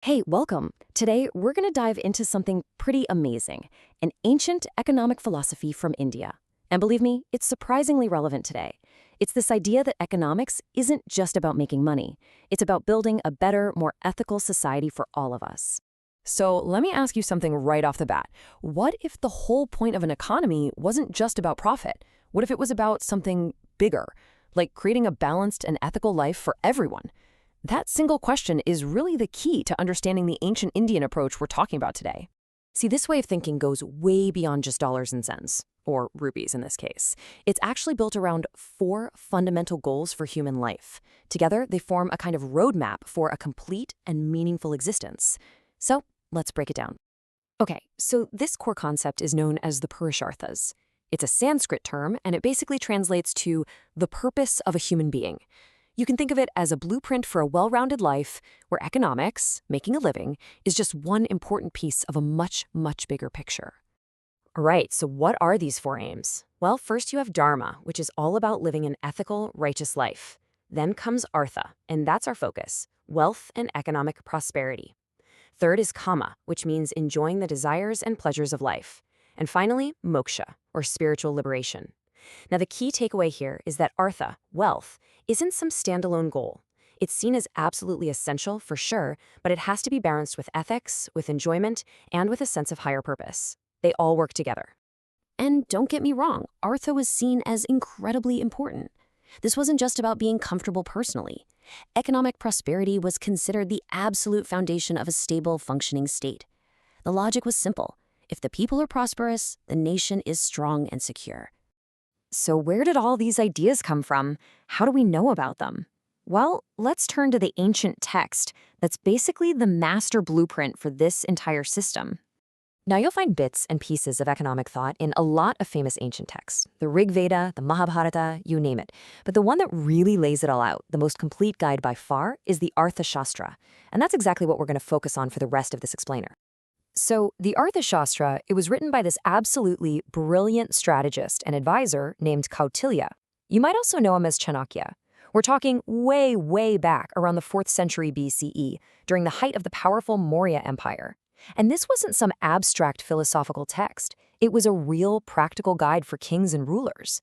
Hey, welcome. Today, we're going to dive into something pretty amazing, an ancient economic philosophy from India. And believe me, it's surprisingly relevant today. It's this idea that economics isn't just about making money. It's about building a better, more ethical society for all of us. So let me ask you something right off the bat. What if the whole point of an economy wasn't just about profit? What if it was about something bigger, like creating a balanced and ethical life for everyone? That single question is really the key to understanding the ancient Indian approach we're talking about today. See, this way of thinking goes way beyond just dollars and cents, or rupees in this case. It's actually built around four fundamental goals for human life. Together, they form a kind of roadmap for a complete and meaningful existence. So, let's break it down. Okay, so this core concept is known as the Purusharthas. It's a Sanskrit term, and it basically translates to the purpose of a human being. You can think of it as a blueprint for a well-rounded life where economics, making a living, is just one important piece of a much, much bigger picture. All right, so what are these four aims? Well, first you have Dharma, which is all about living an ethical, righteous life. Then comes Artha, and that's our focus, wealth and economic prosperity. Third is Kama, which means enjoying the desires and pleasures of life. And finally, Moksha, or spiritual liberation. Now, the key takeaway here is that Artha, wealth, isn't some standalone goal. It's seen as absolutely essential, for sure, but it has to be balanced with ethics, with enjoyment, and with a sense of higher purpose. They all work together. And don't get me wrong, Artha was seen as incredibly important. This wasn't just about being comfortable personally. Economic prosperity was considered the absolute foundation of a stable, functioning state. The logic was simple. If the people are prosperous, the nation is strong and secure. So where did all these ideas come from? How do we know about them? Well, let's turn to the ancient text that's basically the master blueprint for this entire system. Now you'll find bits and pieces of economic thought in a lot of famous ancient texts, the Rig Veda, the Mahabharata, you name it. But the one that really lays it all out, the most complete guide by far, is the Arthashastra. And that's exactly what we're going to focus on for the rest of this explainer. So, the Arthashastra, it was written by this absolutely brilliant strategist and advisor named Kautilya. You might also know him as Chanakya. We're talking way, way back around the 4th century BCE, during the height of the powerful Maurya Empire. And this wasn't some abstract philosophical text. It was a real practical guide for kings and rulers.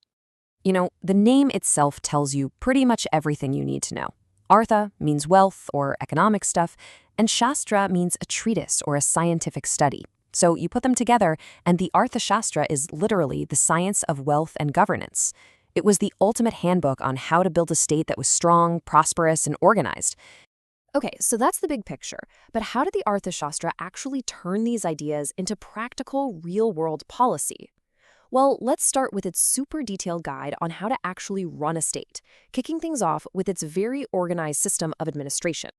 You know, the name itself tells you pretty much everything you need to know. Artha means wealth or economic stuff, and Shastra means a treatise or a scientific study. So you put them together, and the Arthashastra is literally the science of wealth and governance. It was the ultimate handbook on how to build a state that was strong, prosperous, and organized. Okay, so that's the big picture. But how did the Arthashastra actually turn these ideas into practical, real-world policy? Well, let's start with its super detailed guide on how to actually run a state, kicking things off with its very organized system of administration.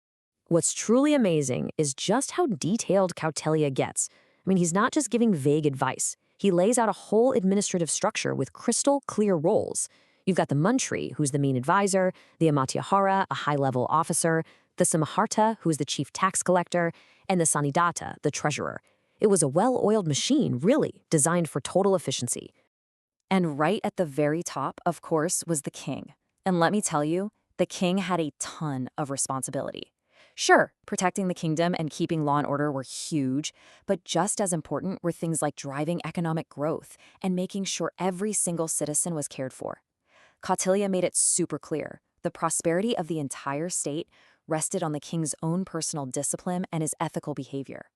What's truly amazing is just how detailed Kautilya gets. I mean, he's not just giving vague advice. He lays out a whole administrative structure with crystal clear roles. You've got the Mantri, who's the main advisor, the Amatyahara, a high-level officer, the Samharta, who's the chief tax collector, and the Sanidata, the treasurer. It was a well-oiled machine, really, designed for total efficiency. And right at the very top, of course, was the king. And let me tell you, the king had a ton of responsibility. Sure, protecting the kingdom and keeping law and order were huge, but just as important were things like driving economic growth and making sure every single citizen was cared for. Kautilya made it super clear. The prosperity of the entire state rested on the king's own personal discipline and his ethical behavior.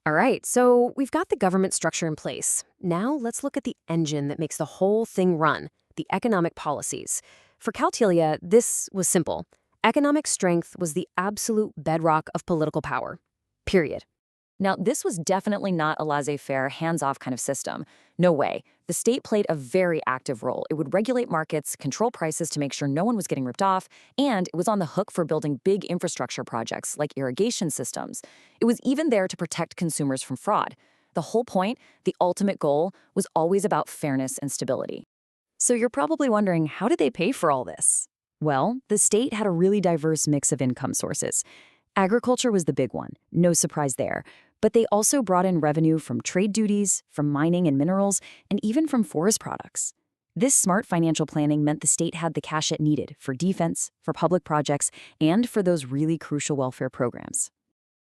All right, so we've got the government structure in place. Now let's look at the engine that makes the whole thing run, the economic policies. For Kautilya, this was simple. Economic strength was the absolute bedrock of political power. Period. Now, this was definitely not a laissez-faire, hands-off kind of system. No way. The state played a very active role. It would regulate markets, control prices to make sure no one was getting ripped off, and it was on the hook for building big infrastructure projects like irrigation systems. It was even there to protect consumers from fraud. The whole point, the ultimate goal, was always about fairness and stability. So you're probably wondering, how did they pay for all this? Well, the state had a really diverse mix of income sources. Agriculture was the big one, no surprise there. But they also brought in revenue from trade duties, from mining and minerals, and even from forest products. This smart financial planning meant the state had the cash it needed for defense, for public projects, and for those really crucial welfare programs.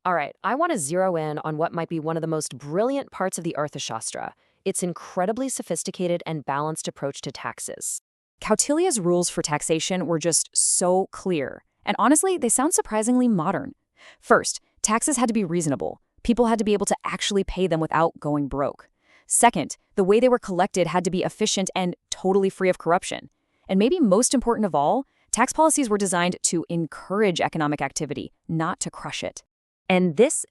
All right, I want to zero in on what might be one of the most brilliant parts of the Arthashastra, its incredibly sophisticated and balanced approach to taxes. Kautilya's rules for taxation were just so clear, and honestly, they sound surprisingly modern. First, taxes had to be reasonable. People had to be able to actually pay them without going broke. Second, the way they were collected had to be efficient and totally free of corruption. And maybe most important of all, tax policies were designed to encourage economic activity, not to crush it. And this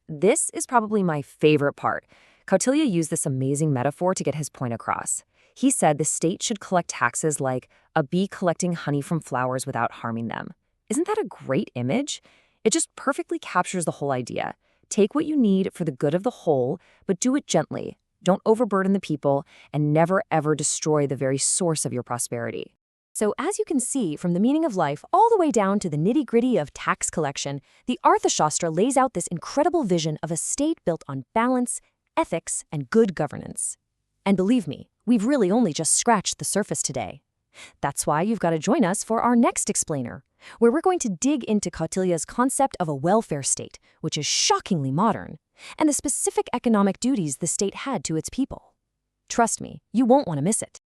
is probably my favorite part. Kautilya used this amazing metaphor to get his point across. He said the state should collect taxes like a bee collecting honey from flowers without harming them. Isn't that a great image? It just perfectly captures the whole idea. Take what you need for the good of the whole, but do it gently. Don't overburden the people, and never ever destroy the very source of your prosperity. So as you can see, from the meaning of life all the way down to the nitty-gritty of tax collection, the Arthashastra lays out this incredible vision of a state built on balance, ethics, and good governance. And believe me, we've really only just scratched the surface today. That's why you've got to join us for our next explainer, where we're going to dig into Kautilya's concept of a welfare state, which is shockingly modern, and the specific economic duties the state had to its people. Trust me, you won't want to miss it.